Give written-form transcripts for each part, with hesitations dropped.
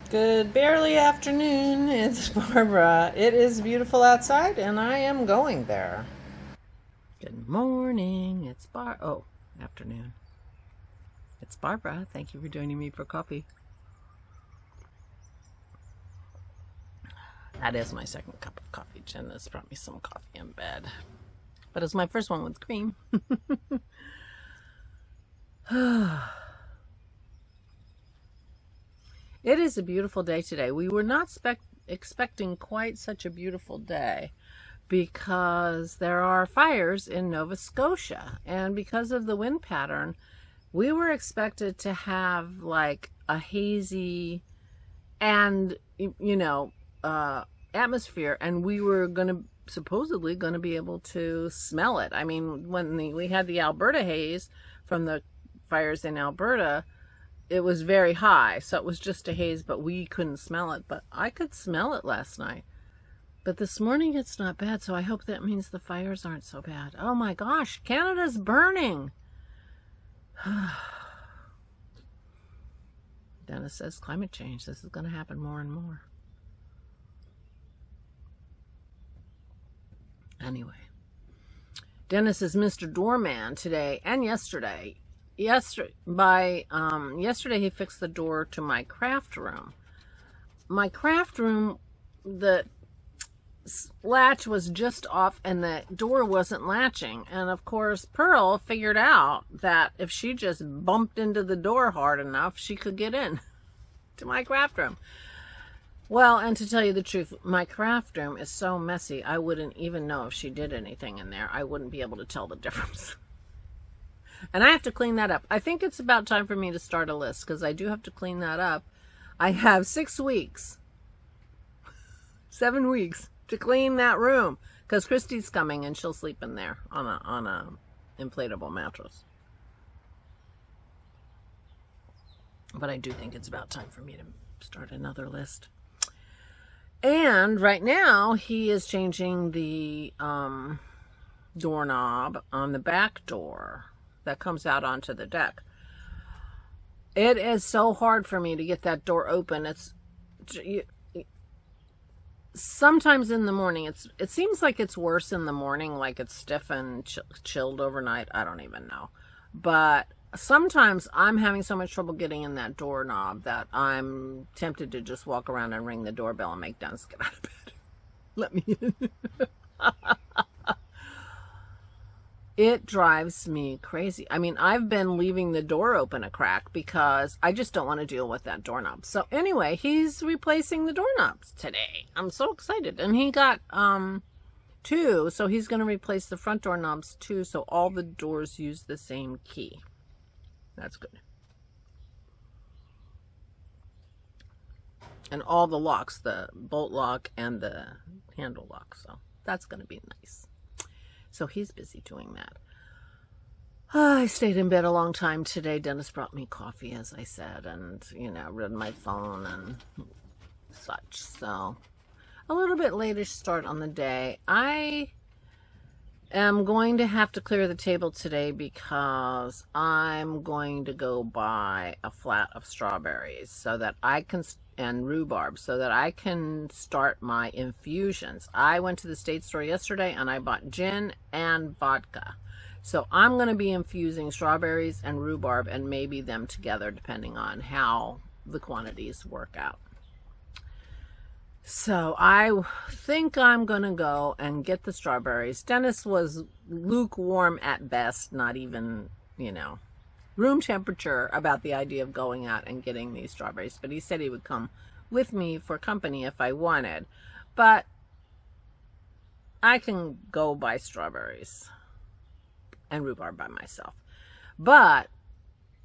Good barely afternoon. It's Barbara. It is beautiful outside and I am going there. Good morning. Afternoon. It's Barbara. Thank you for joining me for coffee. That is my second cup of coffee. Jen has brought me some coffee in bed. But it's my first one with cream. It is a beautiful day today. We were not expecting quite such a beautiful day because there are fires in Nova Scotia. And because of the wind pattern, we were expected to have like a hazy and, atmosphere. And we were supposedly going to be able to smell it. I mean, when we had the Alberta haze from the fires in Alberta, it was very high, so it was just a haze, but we couldn't smell it. But I could smell it last night. But this morning it's not bad, so I hope that means the fires aren't so bad. Oh my gosh, Canada's burning. Dennis says climate change. This is going to happen more and more. Anyway, Dennis is Mr. Doorman today and yesterday. Yesterday he fixed the door to my craft room. My craft room, the latch was just off and the door wasn't latching. And of course, Pearl figured out that if she just bumped into the door hard enough, she could get in to my craft room. Well, and to tell you the truth, my craft room is so messy, I wouldn't even know if she did anything in there. I wouldn't be able to tell the difference. And I have to clean that up. I think it's about time for me to start a list because I do have to clean that up. I have 6 weeks, 7 weeks to clean that room because Christy's coming and she'll sleep in there on a inflatable mattress. But I do think it's about time for me to start another list. And right now he is changing the doorknob on the back door that comes out onto the deck. It is so hard for me to get that door open. Sometimes in the morning, it seems like it's worse in the morning, like it's stiff and chilled overnight. I don't even know. But sometimes I'm having so much trouble getting in that doorknob that I'm tempted to just walk around and ring the doorbell and make Dennis get out of bed. Let me in. It drives me crazy. I mean, I've been leaving the door open a crack because I just don't want to deal with that doorknob. So anyway, he's replacing the doorknobs today. I'm so excited. And he got 2, so he's going to replace the front doorknobs too, so all the doors use the same key. That's good. And all the locks, the bolt lock and the handle lock. So that's going to be nice. So he's busy doing that. I stayed in bed a long time today. Dennis brought me coffee, as I said, and, read my phone and such. So a little bit later start on the day. I am going to have to clear the table today because I'm going to go buy a flat of strawberries so that I can, and rhubarb, so that I can start my infusions. I went to the state store yesterday and I bought gin and vodka. So I'm going to be infusing strawberries and rhubarb and maybe them together depending on how the quantities work out. So I think I'm going to go and get the strawberries. Dennis was lukewarm at best, not even, room temperature about the idea of going out and getting these strawberries. But he said he would come with me for company if I wanted. But I can go buy strawberries and rhubarb by myself. But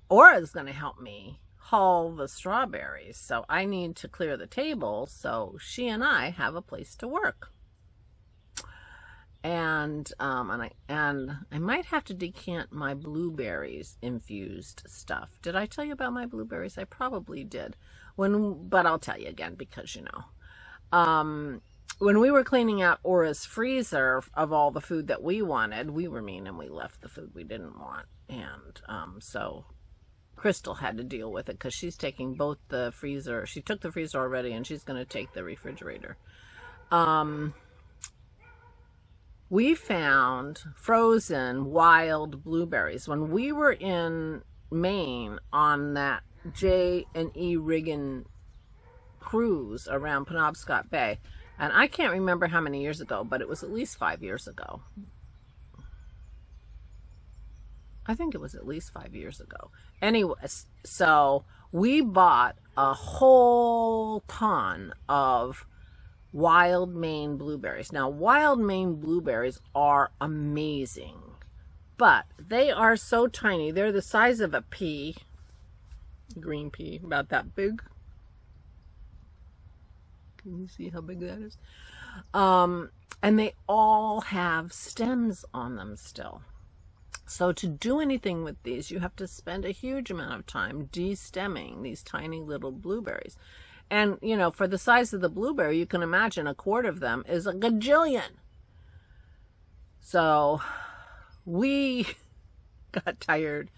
Aura's going to help me haul the strawberries, so I need to clear the table so she and I have a place to work. And I might have to decant my blueberries infused stuff. Did I tell you about my blueberries? I probably did. But I'll tell you again because when we were cleaning out Aura's freezer of all the food that we wanted, we were mean and we left the food we didn't want. And so Crystal had to deal with it because she's taking both the freezer. She took the freezer already, and she's going to take the refrigerator. We found frozen wild blueberries. When we were in Maine on that J&E Riggin cruise around Penobscot Bay, and I can't remember how many years ago, but it was at least 5 years ago. I think it was at least 5 years ago. Anyways, so we bought a whole ton of wild Maine blueberries. Now, wild Maine blueberries are amazing, but they are so tiny. They're the size of a pea, green pea, about that big. Can you see how big that is? And they all have stems on them still. So to do anything with these, you have to spend a huge amount of time de-stemming these tiny little blueberries. And, you know, for the size of the blueberry, you can imagine a quart of them is a gajillion. So we got tired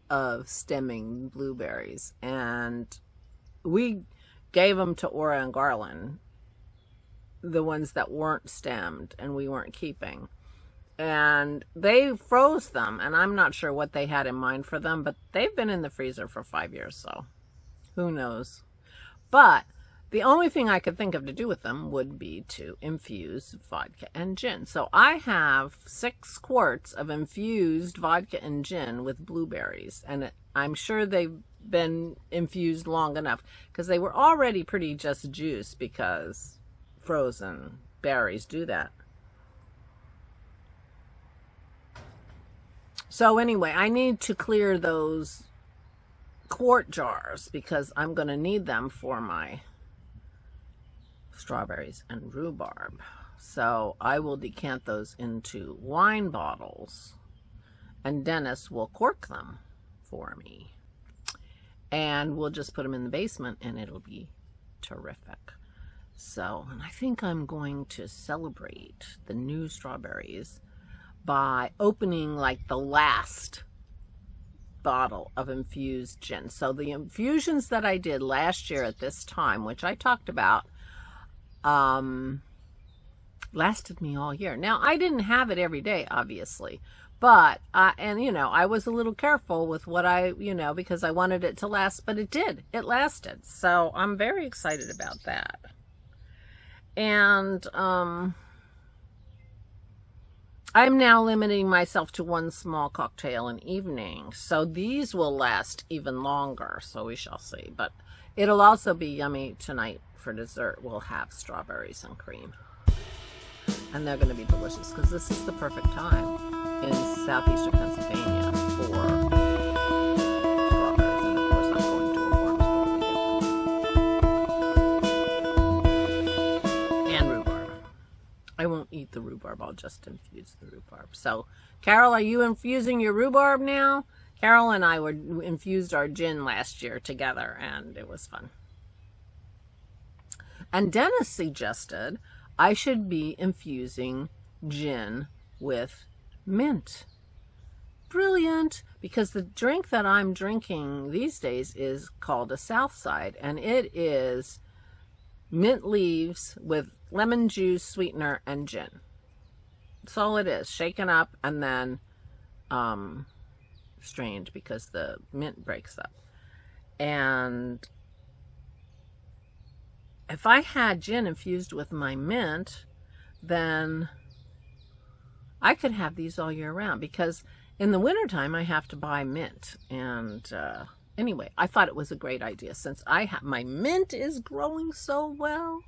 of stemming blueberries, and we gave them to Aura and Garland, the ones that weren't stemmed and we weren't keeping. And they froze them, and I'm not sure what they had in mind for them, but they've been in the freezer for 5 years, so who knows. But the only thing I could think of to do with them would be to infuse vodka and gin. So I have 6 quarts of infused vodka and gin with blueberries, and I'm sure they've been infused long enough because they were already pretty just juice, because frozen berries do that. So anyway, I need to clear those quart jars because I'm going to need them for my strawberries and rhubarb. So I will decant those into wine bottles, and Dennis will cork them for me. And we'll just put them in the basement, and it'll be terrific. So, and I think I'm going to celebrate the new strawberries by opening like the last bottle of infused gin. So the infusions that I did last year at this time, which I talked about, lasted me all year. Now, I didn't have it every day, obviously, but and you know, I was a little careful with what I, you know, because I wanted it to last, but it did. It lasted. So I'm very excited about that. And I'm now limiting myself to 1 small cocktail an evening. So these will last even longer. So we shall see. But it'll also be yummy tonight for dessert. We'll have strawberries and cream. And they're going to be delicious because this is the perfect time in southeastern Pennsylvania for strawberries. And of course, I'm going to a farm store to get them. And rhubarb. I won't eat the rhubarb. I'll just infuse the rhubarb. So, Carol, are you infusing your rhubarb now? Carol and I infused our gin last year together, and it was fun. And Dennis suggested I should be infusing gin with mint. Brilliant, because the drink that I'm drinking these days is called a Southside, and it is mint leaves with lemon juice, sweetener, and gin. That's all it is. Shaken up and then strained because the mint breaks up. And if I had gin infused with my mint, then I could have these all year round, because in the wintertime I have to buy mint. And anyway, I thought it was a great idea since my mint is growing so well.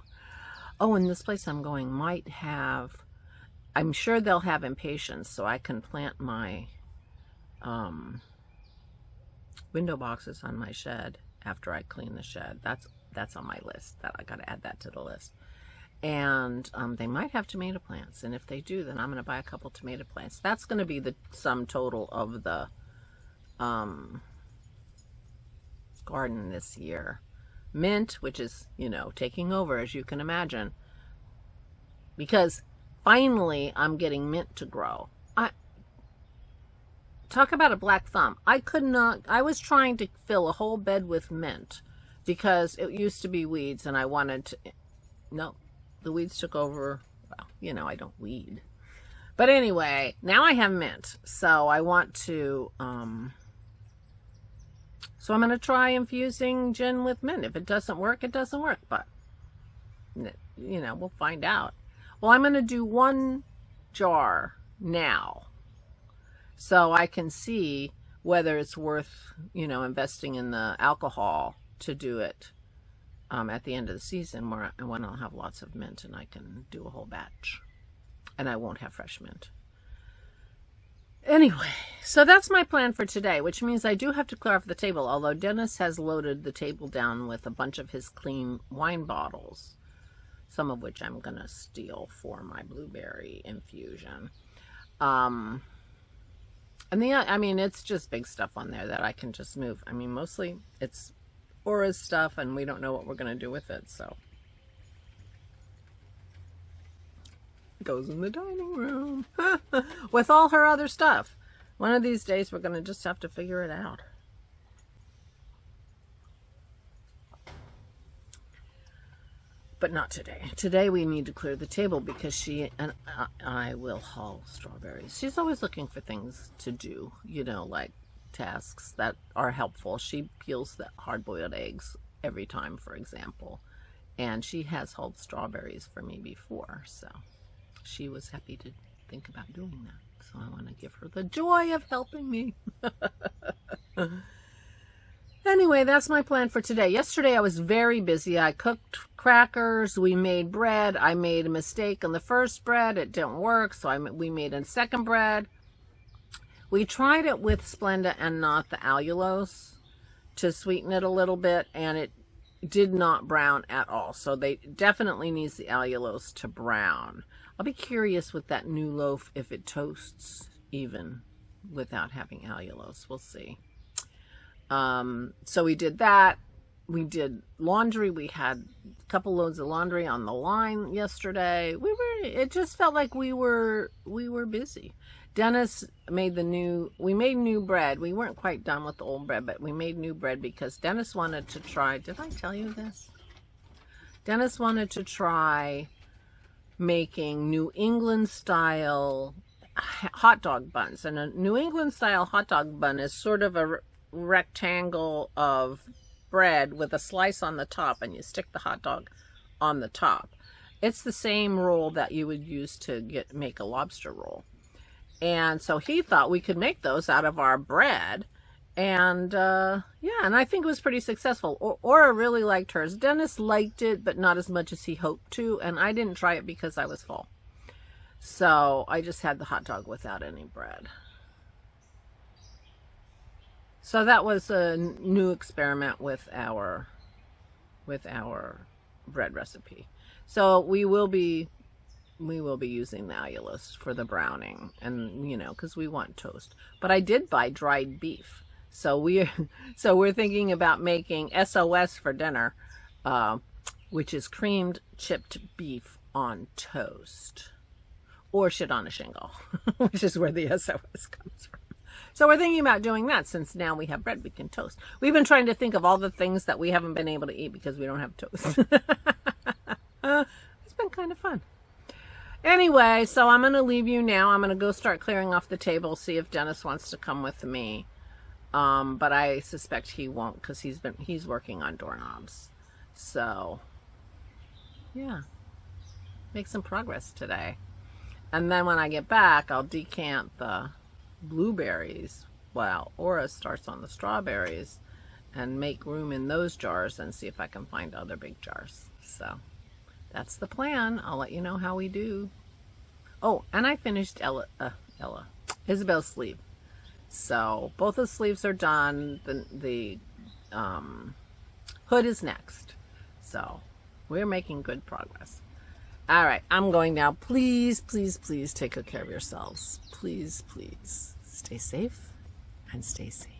Oh, and this place I'm going might have, I'm sure they'll have impatiens, so I can plant my window boxes on my shed after I clean the shed. That's on my list. That I got to add that to the list. And they might have tomato plants, and if they do, then I'm going to buy a couple tomato plants. That's going to be the sum total of the garden this year. Mint, which is, you know, taking over, as you can imagine, because finally I'm getting mint to grow. talk about a black thumb. I was trying to fill a whole bed with mint because it used to be weeds and I wanted to, no, the weeds took over. Well, you know, I don't weed. But anyway, now I have mint. So I want to, so I'm going to try infusing gin with mint. If it doesn't work, it doesn't work. But, you know, we'll find out. Well, I'm going to do 1 jar now, so I can see whether it's worth, you know, investing in the alcohol to do it at the end of the season, when I'll have lots of mint and I can do a whole batch, and I won't have fresh mint. Anyway, so that's my plan for today, which means I do have to clear off the table, although Dennis has loaded the table down with a bunch of his clean wine bottles, some of which I'm going to steal for my blueberry infusion. And I mean, it's just big stuff on there that I can just move. I mean, mostly it's Aura's stuff, and we don't know what we're going to do with it, so it goes in the dining room with all her other stuff. One of these days, we're going to just have to figure it out. But not today. Today we need to clear the table because she and I will haul strawberries. She's always looking for things to do, you know, like tasks that are helpful. She peels the hard-boiled eggs every time, for example. And she has hauled strawberries for me before, so she was happy to think about doing that. So I want to give her the joy of helping me. Anyway, that's my plan for today. Yesterday I was very busy. I cooked crackers. We made bread. I made a mistake on the first bread. It didn't work, so we made a second bread. We tried it with Splenda and not the allulose to sweeten it a little bit, and it did not brown at all. So they definitely needs the allulose to brown. I'll be curious with that new loaf if it toasts even without having allulose. We'll see. So we did that. We did laundry. We had a couple loads of laundry on the line yesterday. It just felt like we were busy. Dennis made we made new bread. We weren't quite done with the old bread, but we made new bread because Dennis wanted to try, did I tell you this? Dennis wanted to try making New England style hot dog buns. And a New England style hot dog bun is sort of a rectangle of bread with a slice on the top, and you stick the hot dog on the top. It's the same roll that you would use to make a lobster roll. And so he thought we could make those out of our bread. And yeah, and I think it was pretty successful. Aura really liked hers. Dennis liked it, but not as much as he hoped to. And I didn't try it because I was full. So I just had the hot dog without any bread. So that was a new experiment with our bread recipe. So we will be using the allulose for the browning, and you know, because we want toast. But I did buy dried beef, so we're thinking about making SOS for dinner, which is creamed chipped beef on toast, or shit on a shingle, which is where the SOS comes from. So we're thinking about doing that since now we have bread we can toast. We've been trying to think of all the things that we haven't been able to eat because we don't have toast. It's been kind of fun. Anyway, so I'm going to leave you now. I'm going to go start clearing off the table, see if Dennis wants to come with me. But I suspect he won't because he's working on doorknobs. So, yeah. Make some progress today. And then when I get back, I'll decant the blueberries while Aura starts on the strawberries and make room in those jars and see if I can find other big jars. So that's the plan. I'll let you know how we do. Oh, and I finished Isabel's sleeve. So both the sleeves are done. The hood is next. So we're making good progress. All right, I'm going now. Please, please, please take good care of yourselves. Please, please stay safe and stay safe.